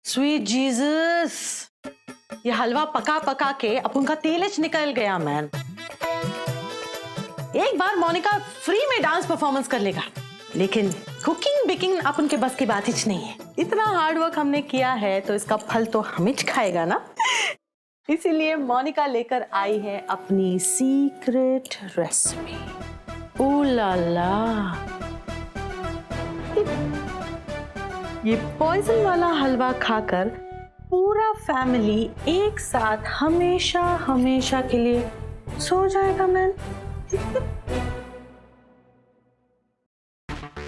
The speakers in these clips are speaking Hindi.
स्वीट जीसस, ये हलवा पका पका के अपन का तेलच निकल गया मैन। एक बार मोनिका फ्री में डांस परफॉर्मेंस कर लेगा, लेकिन कुकिंग बेकिंग अपन के बस की बात ही नहीं है। इतना हार्ड वर्क हमने किया है तो इसका फल तो हम ही खाएगा ना। इसीलिए मोनिका लेकर आई है अपनी सीक्रेट रेसिपी। ओ ला ला, ये पॉइजन वाला हलवा खाकर पूरा फैमिली एक साथ हमेशा हमेशा के लिए सो जाएगा मैन।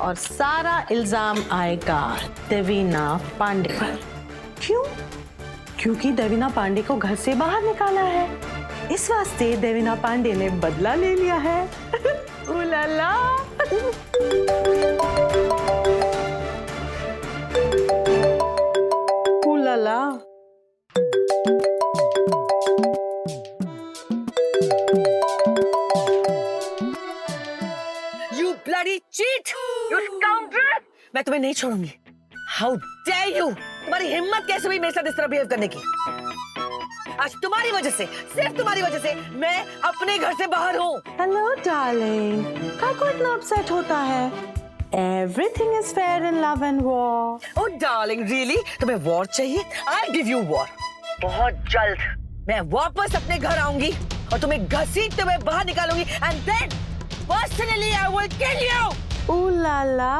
और सारा इल्जाम आएगा देवीना पांडे पर। क्यों? क्योंकि देवीना पांडे को घर से बाहर निकाला है, इस वास्ते देवीना पांडे ने बदला ले लिया है। उलाला। उलाला। You bloody cheat! You scoundrel! मैं तुम्हें नहीं छोड़ूंगी। How dare you! तुम्हारी हिम्मत कैसे हुई मेरे साथ इस तरह बिहेव करने की? आज तुम्हारी वजह से, सिर्फ तुम्हारी वजह से मैं अपने घर से बाहर हूँ। हेलो डार्लिंग, क्या को इतना अपसेट होता है? Everything is fair in love and war. Oh darling, really? तुम्हें war चाहिए? I'll give you war. बहुत जल्द मैं वापस अपने घर आऊंगी और तुम्हें घसीटते हुए बाहर निकालूंगी and then personally I will kill you. ओ ला ला,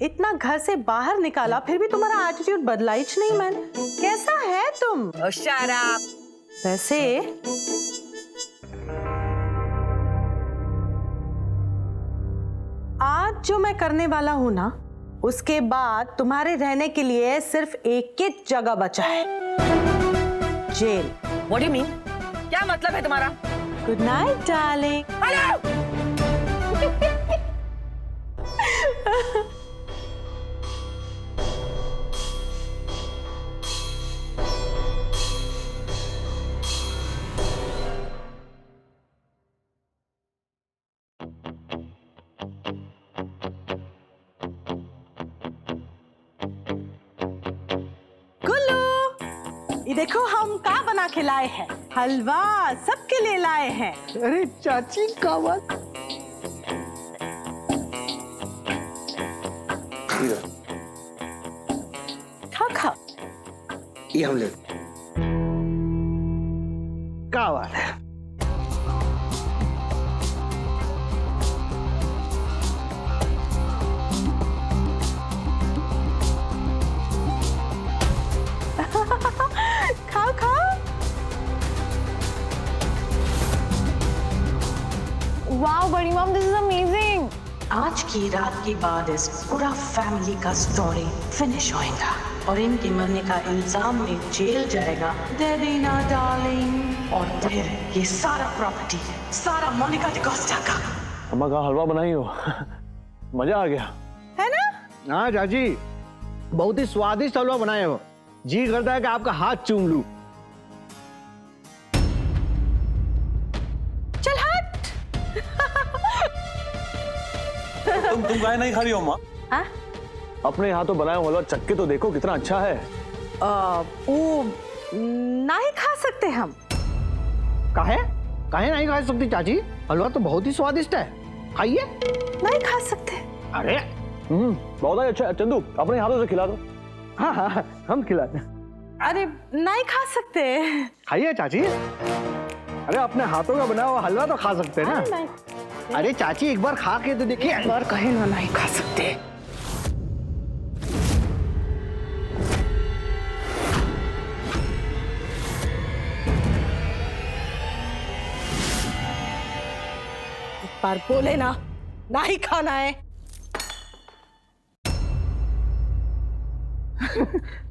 इतना घर से बाहर निकाला फिर भी तुम्हारा एटीट्यूड बदला ही नहीं मैन। कैसा है तुम? Oh shut up. वैसे आज जो मैं करने वाला हूं ना, उसके बाद तुम्हारे रहने के लिए सिर्फ एक ही जगह बचा है, jail. What do you mean? क्या मतलब है तुम्हारा? Good night darling. हेलो। ये देखो हम का बना के लाए हैं, हलवा सबके लिए लाए हैं। अरे चाची का बात। खा खा। ये हम ले। क्या बात है? खाओ खाओ। वाओ बड़ी मॉम, दिस इज अमेजिंग। आज की रात के बाद इस पूरा फैमिली का स्टोरी फिनिश होएगा और इनके मरने का इल्जाम में जेल जाएगा देवीना डार्लिंग, और फिर ये सारा प्रॉपर्टी सारा मोनिका डिकोस्टा का। अम्मा का हलवा बनाई हो। मजा आ गया है ना? हाँ चाची, बहुत ही स्वादिष्ट हलवा बनाए हो। जी करता है कि आपका हाथ चूम लूं। चल हट। तुम गाय नहीं खा रही हो अम्मा? हाँ? अपने हाथों बनाया हुआ हलवा चक्के तो देखो कितना अच्छा है। वो नहीं खा सकते हम। काहे? काहे नहीं खा सकती चाची? हलवा तो बहुत ही स्वादिष्ट है, खाइए। नहीं खा सकते। अरे बहुत ही अच्छा है। चंदू अपने हाथों से खिला दो। हाँ हाँ हम खिलाते। अरे नहीं खा सकते। खाइए चाची। अरे अपने हाथों का बना हुआ हलवा तो खा सकते हैं ना। अरे चाची एक बार खा के तो देखिए। एक बार कहे ना नहीं खा सकते। एक बार बोले ना नहीं खाना है।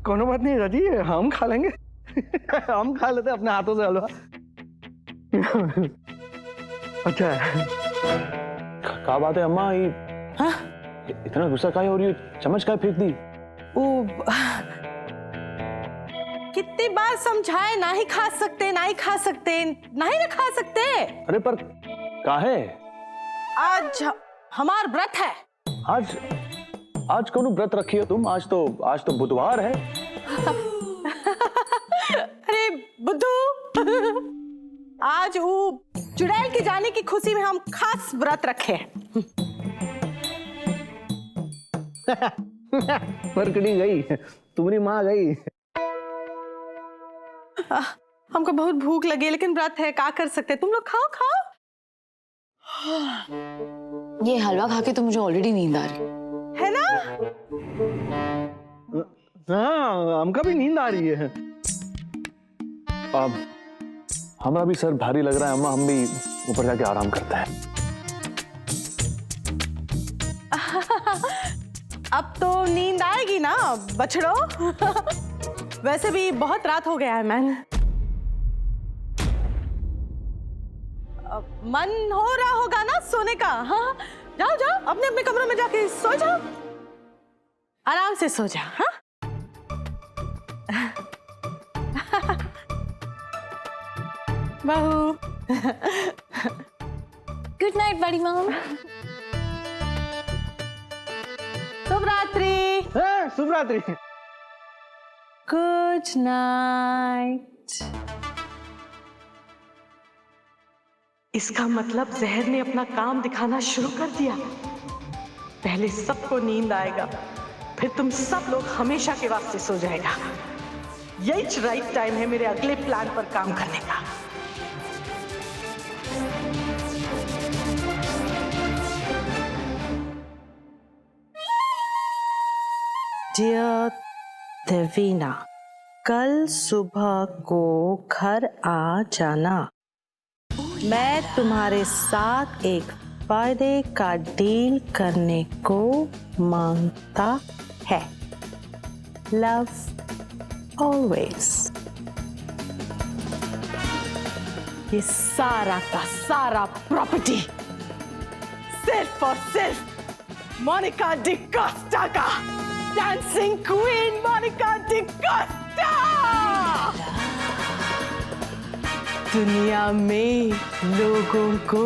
कोनो बात नहीं राजी, हम खा लेंगे। हम खा लेते अपने हाथों से हलवा। अच्छा है। क्या बात है अम्मा, ये हाँ? इतना गुस्सा काहे हो रही है? चम्मच काहे फेंक दी? कितनी बार समझाए नहीं खा सकते, नहीं खा सकते, नहीं ना खा सकते। अरे पर काहे? आज हमार व्रत है। आज आज कौन व्रत रखी है तुम? आज तो बुधवार है। अरे बुद्धू, आज वो चुड़ैल के जाने की खुशी में हम खास व्रत रखे हैं। फरकड़ी गई, तुम्हारी माँ गई। हमको बहुत भूख लगी, लेकिन व्रत है, क्या कर सकते हैं। तुम लोग खाओ खाओ। ये हलवा खा के तो मुझे ऑलरेडी नींद आ रही है ना? हाँ, हमका भी नींद आ रही है। अब हमारा भी सर भारी लग रहा है अम्मा, हम भी ऊपर जाके आराम करते हैं। अब तो नींद आएगी ना बछड़ो। वैसे भी बहुत रात हो गया है मैन। मन हो रहा होगा ना सोने का। हाँ, जाओ जाओ अपने अपने कमरों में जाके सो जाओ, आराम से सो जाओ। हाँ, बहू। गुड नाइट बड़ी मॉम। शुभ रात्रि। शुभ रात्रि। Good night. इसका मतलब जहर ने अपना काम दिखाना शुरू कर दिया। पहले सबको नींद आएगा, फिर तुम सब लोग हमेशा के वास्ते सो जाएगा। यही राइट टाइम है मेरे अगले प्लान पर काम करने का। डियर देवीना, कल सुबह को घर आ जाना। मैं तुम्हारे साथ एक फायदे का डील करने को मांगता है। Love always. ये सारा का सारा प्रॉपर्टी सिर्फ और सिर्फ मोनिका डिकोस्टा का। Dancing queen Monica D'Costa. दुनिया में लोगों को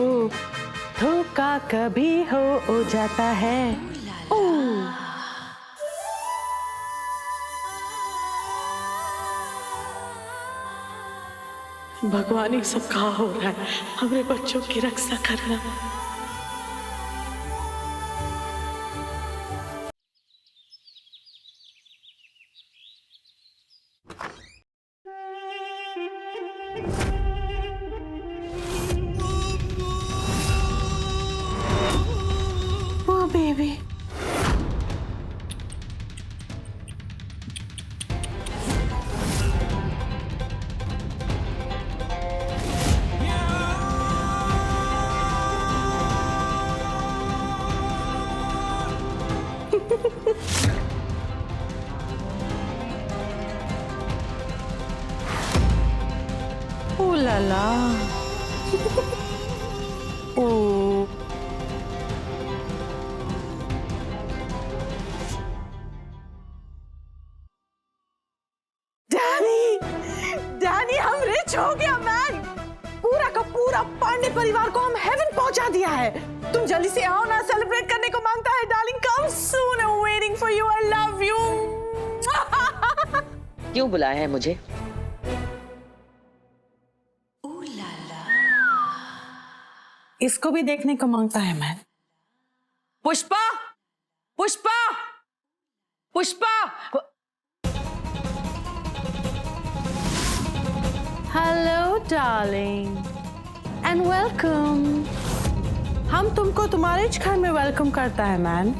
धोखा कभी हो जाता है। भगवान ही सब कहा हो रहा है, हमारे बच्चों की रक्षा करना। Oh, baby. Oh la la. Oh. Danny, हम रिच हो गया मैन। पूरा का पूरा पांडे परिवार को हम हेवन पहुंचा दिया है। तुम जल्दी से आओ ना, सेलिब्रेट करने को मांगता है। Darling come soon, I am waiting for you, I love you. क्यों बुलाया है मुझे? इसको भी देखने को मांगता है man. Pushpa, Pushpa, Pushpa. Hello darling and welcome. हम तुमको तुम्हारे घर में वेलकम करता है मैन।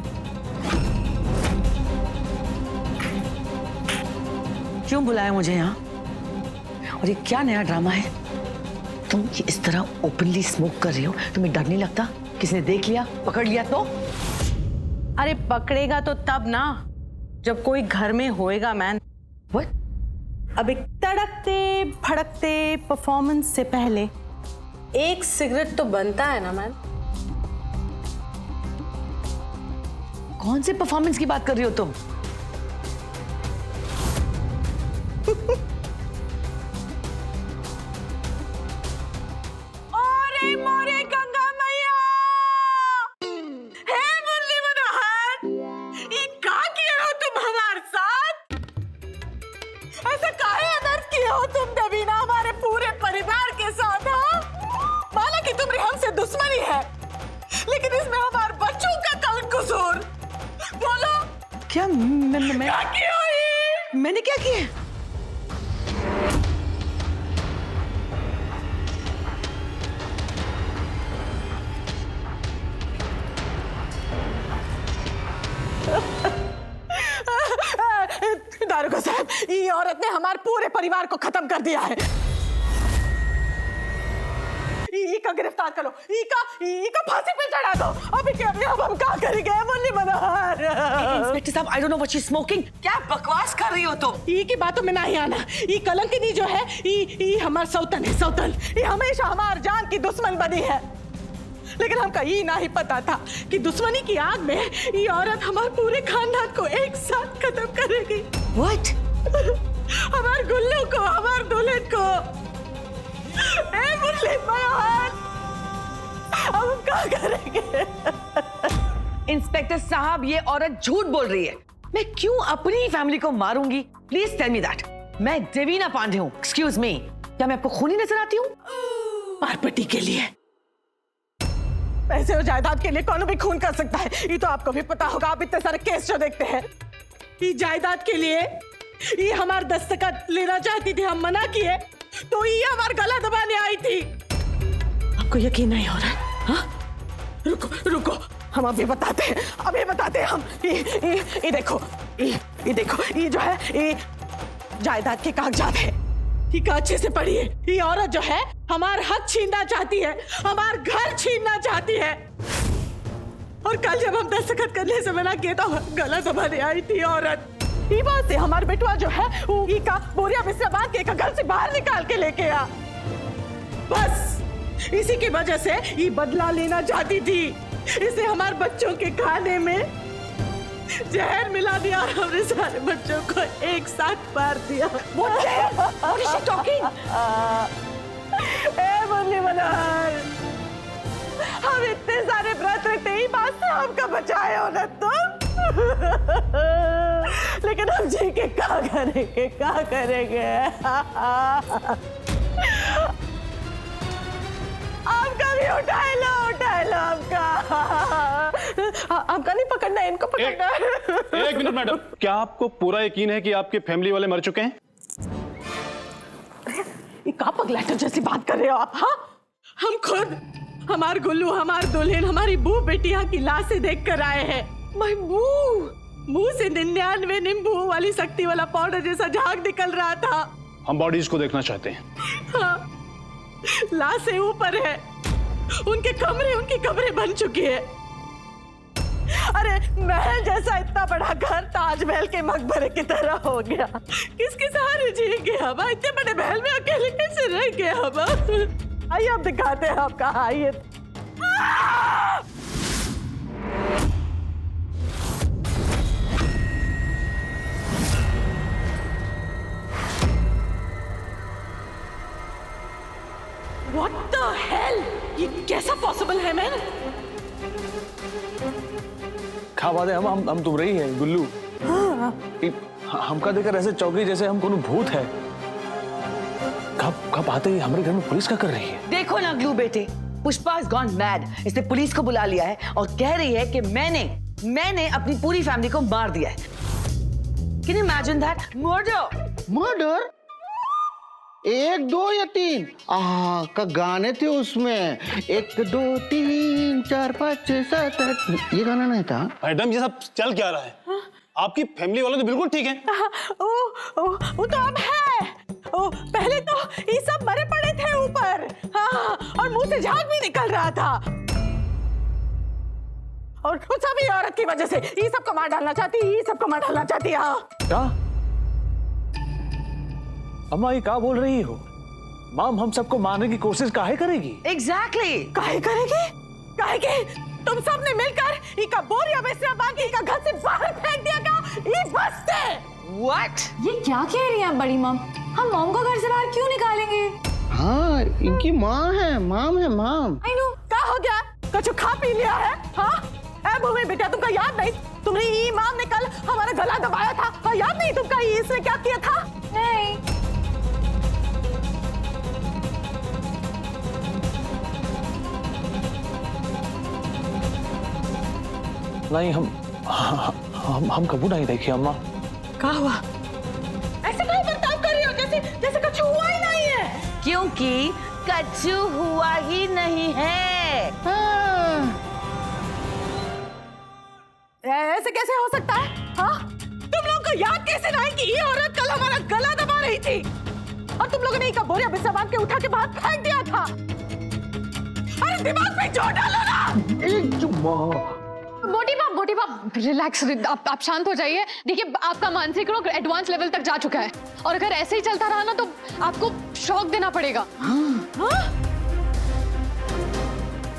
क्यों बुलाया मुझे यहाँ? और ये क्या नया ड्रामा है? तुम ये इस तरह ओपनली स्मोक कर रही हो, तुम्हें डर नहीं लगता? किसने देख लिया, पकड़ लिया तो? अरे पकड़ेगा तो तब ना, जब कोई घर में होएगा मैन। What? अब एक तड़कते भड़कते परफॉर्मेंस से पहले एक सिगरेट तो बनता है ना मैन। कौन से परफॉर्मेंस की बात कर रही हो तुम? अरे मोरे गंगा मैया, हे मुरली मनोहर, ये क्या किए हो तुम हमारे साथ? क्या किया ये? मैंने क्या किया? दारोगा साहब, ये औरत ने हमारे पूरे परिवार को खत्म कर दिया है। का गिरफ्तार करो, का फांसी पे चढ़ा दो। अभी क्या हम क्या करेंगे मुन्नी मनोहर? इंस्पेक्टर साहब, I don't know what she's smoking. क्या बकवास कर रही हो तुम? ये की बातों में नहीं आना। ये कलंकिनी जो है, ये हमार सौतन है, सौतन। ये हमेशा हमार जान की दुश्मन बनी है। लेकिन हमका ये नहीं पता था कि दुश्मनी की आग में ये औरत हमारे पूरे खानदान को एक साथ खत्म करेगी। What? हमार गुल्लू को, हमार दुल्हन को। ए मुरली मनोहर, हम क्या करेंगे? इंस्पेक्टर साहब, ये औरत झूठ बोल रही है। मैं क्यों अपनी फैमिली को मारूंगी? Please tell me that. मैं देवीना पांडे हूँ। एक्सक्यूज मी, क्या मैं आपको खूनी नजर आती हूँ? पारपटी के लिए, पैसे और जायदाद के लिए कौन भी खून कर सकता है। ये तो आपको भी पता होगा, आप इतने सारे केस जो देखते हैं। ये जायदाद के लिए ये हमार दस्तखत लेना चाहती थी, हम मना किए तो ये हमार गला दबाने आई थी। आपको यकीन नहीं हो रहा? हाँ? रुको, हम अभी बताते हैं, हम। ये देखो, ये जो है, ये जायदाद के कागजात है। ये अच्छे से पढ़िए। ये औरत जो है हमार हक छीनना चाहती है, हमार घर छीनना चाहती है। और कल जब हम दस्तखत करने से मना किया तो गला दबाने आई थी औरत। ये बात से हमार बेटवा जो है वो का बोरिया बिस्तर बांध के घर से बाहर निकाल के लेके आ। बस इसी की वजह से ये बदला लेना चाहती थी। इसे हमारे बच्चों के खाने में जहर मिला दिया और हमने सारे बच्चों को एक साथ मार दिया। What is she talking? ए मुरली मनोहर, हम इतने सारे व्रत रखते ही बात से हमका बचाए हो ना तुम। लेकिन हम जी के क्या करेंगे? आपका भी उठा लो आपका नहीं पकड़ना, इनको पकड़ना। एक मिनट मैडम, क्या आपको पूरा यकीन है कि आपके फैमिली वाले मर चुके हैं? ये का पगलैटर जैसी बात कर रहे हो आप? हाँ, हम खुद, हमार गुल्लू, हमार दुल्हन, हमारी बू बेटिया की लाशें देख कर आए हैं। मुंह से 99 नींबू वाली शक्ति वाला पाउडर जैसा झाग निकल रहा था। हम बॉडीज को देखना चाहते हैं। हाँ, लाशें ऊपर है, उनकी कमरे बन चुकी है। अरे महल जैसा इतना बड़ा घर ताजमहल के मकबरे की तरह हो गया। किसके सहारे जिएंगे हम? इतने बड़े महल में अकेले कैसे रह गए हम? आइए अब दिखाते हैं आप कहाँ। आइए। What the hell? ये कैसा पॉसिबल है मैन? क्या बात है, हम तुम रही है गुल्लू। हमका देखकर ऐसे चौकी जैसे हम कोनो भूत है। कब आते ही हमारे घर में पुलिस क्या कर रही है? देखो ना ग्लू बेटे, पुष्पा इज गॉन मैड। इसने पुलिस को बुला लिया है और कह रही है कि मैंने अपनी पूरी फैमिली को मार दिया है। Can you imagine that? Murder? 1 2 या 3 का गाने थे उसमें। 1 2 3 4 5 6 7 8। ये गाना नहीं था मैडम? ये सब चल क्या रहा है? आपकी फैमिली वाले तो बिल्कुल ठीक है। वो तो अब है। पहले तो ये सब मरे पड़े थे ऊपर। हाँ, और मुंह से झाग भी निकल रहा था। और सभी औरत की वजह से ये सबको मार डालना चाहती। हाँ, क्या अम्मा ये क्या बोल रही हो? माम हम सबको मारने की कोशिश काहे करेगी? Exactly. काहे करेगी? तुम सब ने मिलकर इका बोरिया बिस्तर बांध के इका घर से बाहर फेंक दिया क्या? ये बस्ते। What? ये क्या कह रही हैं बड़ी मॉम? हम मॉम को घर से बाहर क्यों निकालेंगे? हाँ, इनकी माँ है, माम है, माम। I know. क्या हो गया? कुछ खा पी लिया है? हाँ? ए भूमि बेटा, तुमका याद नहीं? तुम्हारी इमाम ने कल हमारा गला दबाया था। हाँ, याद नहीं तुमका इसने क्या किया था? नहीं। नहीं, हम कबू नहीं देखी अम्मा। क्या हुआ? ऐसे क्यों बर्ताव कर रही हो जैसे जैसे कुछ हुआ ही नहीं है? क्योंकि कछु हुआ ही नहीं है। ऐसे कैसे हो सकता है? हाँ? तुम लोगों को याद कैसे नहीं कि ये औरत कल हमारा गला दबा रही थी और तुम लोगों ने इसका बोरिया बिस्तर बांध के उठा के बाहर फेंक दिया था। अरे दिमाग पे जोर डालो ना। मोटी बाप रिलैक्स, आप शांत हो जाइए। देखिए आपका मानसिक रोग एडवांस लेवल तक जा चुका है और अगर ऐसे ही चलता रहा ना तो आपको शॉक देना पड़ेगा।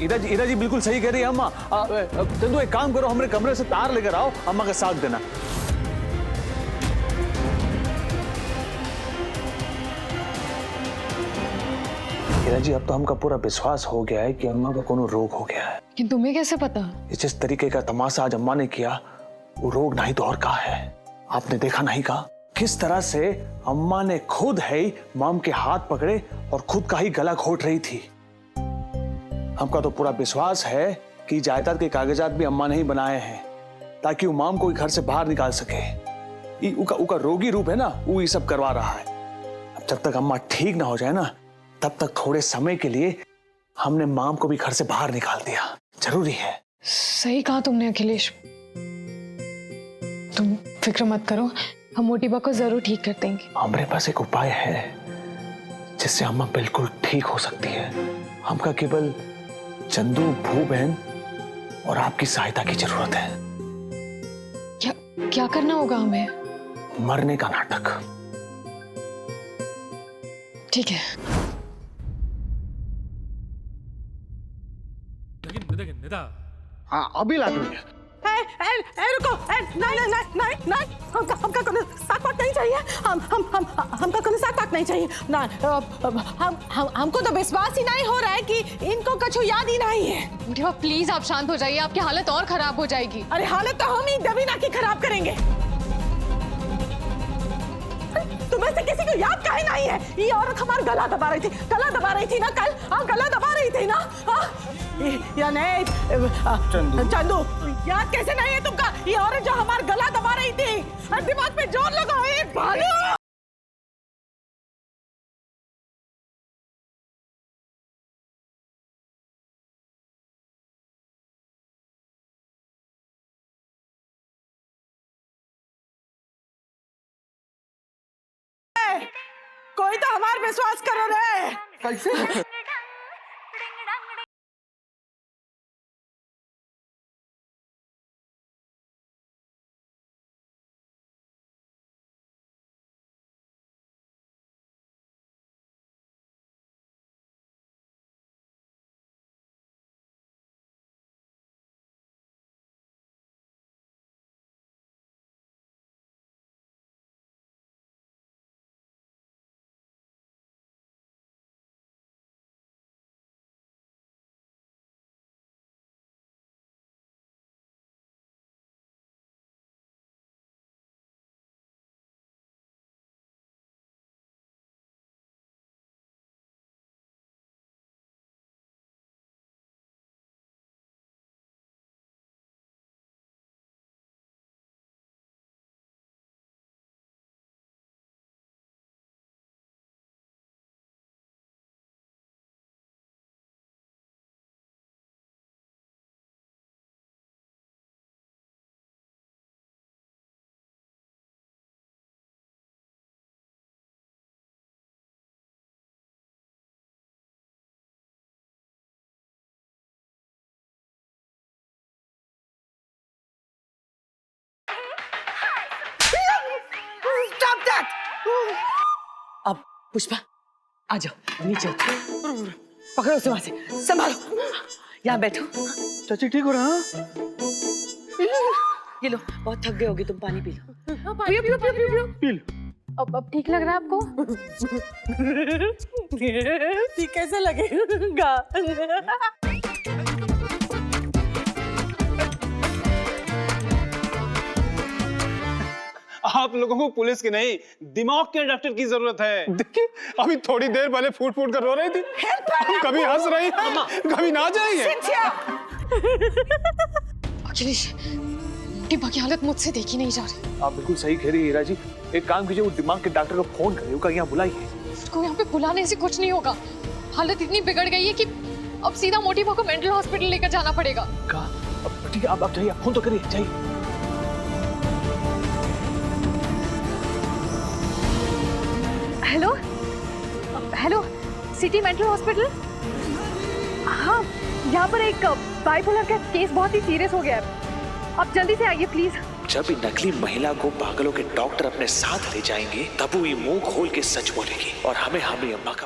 ईरा जी बिल्कुल सही कह रही है अम्मा। चंदू एक काम करो, हमारे कमरे से तार लेकर आओ, अम्मा का साथ देना। ईरा जी अब तो हमका पूरा विश्वास हो गया है कि अम्मा का कोनो रोग हो गया है। लेकिन तुम्हें कैसे पता? जिस तरीके का तमाशा आज अम्मा ने किया वो रोग नहीं तो और क्या है। आपने देखा नहीं का किस तरह से अम्मा ने खुद है मॉम के हाथ पकड़े और खुद का ही गला घोट रही थी। हमका तो पूरा विश्वास है कि जायदाद के कागजात भी अम्मा ने ही बनाए हैं ताकि वो मॉम को घर से बाहर निकाल सके। उका रोगी रूप है ना, वो ये सब करवा रहा है। अब जब तक अम्मा ठीक ना हो जाए ना तब तक थोड़े समय के लिए हमने मॉम को भी घर से बाहर निकाल दिया। जरूरी है। सही कहा तुमने अखिलेश, तुम फिक्र मत करो, हम मोटी बा को जरूर ठीक कर देंगे। हमारे पास एक उपाय है जिससे अम्मा बिल्कुल ठीक हो सकती है। हमका केवल चंदू, भू बहन और आपकी सहायता की जरूरत है। क्या करना होगा हमें? मरने का नाटक। ठीक है। हाँ अभी ला दूंगा। रुको, नहीं, हमका कोनो साक पाक नहीं चाहिए। हमका कोनो साक पाक नहीं चाहिए। ना, हमको तो विश्वास ही नहीं हो रहा है कि इनको कुछ याद ही नहीं है। मोटी बा प्लीज आप शांत हो जाइए, आपकी हालत और खराब हो जाएगी। अरे हालत तो हम ही दबीना की खराब करेंगे। तुम्हें से किसी को याद काहे नहीं है? ये औरत हमारा गला दबा रही थी ना कल। हाँ गला दबा रही थी ना। या नहीं चंदू, याद कैसे नहीं है तुमका? ये औरत जो हमारा गला दबा रही थी। और दिमाग पे जोर लगाओ, एक भालू। कोई तो हमारा विश्वास करो रे। कैसे? अब पुष्पा आ जाओ, नीचे उतरो। पकड़ो उसे वहां से, संभालो। यहाँ बैठो। चाची ठीक हो रहा? ये लो, बहुत थक गए होगे तुम, पानी पी लो। पियो। अब ठीक लग रहा है आपको? ठीक कैसे लगेगा? आप लोगों को पुलिस की नहीं दिमाग के डॉक्टर की जरूरत है। देखिए अभी थोड़ी देर पहले फूट फूट कर रो रही थी, कभी हंस रही है, कभी नाच रही है। अखिलेश मोटी की हालत मुझसे देखी नहीं जा रही। आप बिल्कुल सही कह रही है हीरा जी। एक काम कीजिए, वो दिमाग के डॉक्टर को फोन करिए, उसका यहाँ बुलाइए। उसको यहाँ पे बुलाने से कुछ नहीं होगा। हालत इतनी बिगड़ गई है कि अब सीधा मोटी को मेंटल हॉस्पिटल लेकर जाना पड़ेगा। ठीक है, आप जाइए, फोन तो करिए, जाइए। Hello hello, city mental hospital. हाँ, यहाँ पर एक बाइपोलर का केस बहुत ही सीरियस हो गया है, आप जल्दी से आइए प्लीज। जब ये नकली महिला को पागलों के डॉक्टर अपने साथ ले जाएंगे तब वो ये मुंह खोल के सच बोलेगी और हमें अम्मा का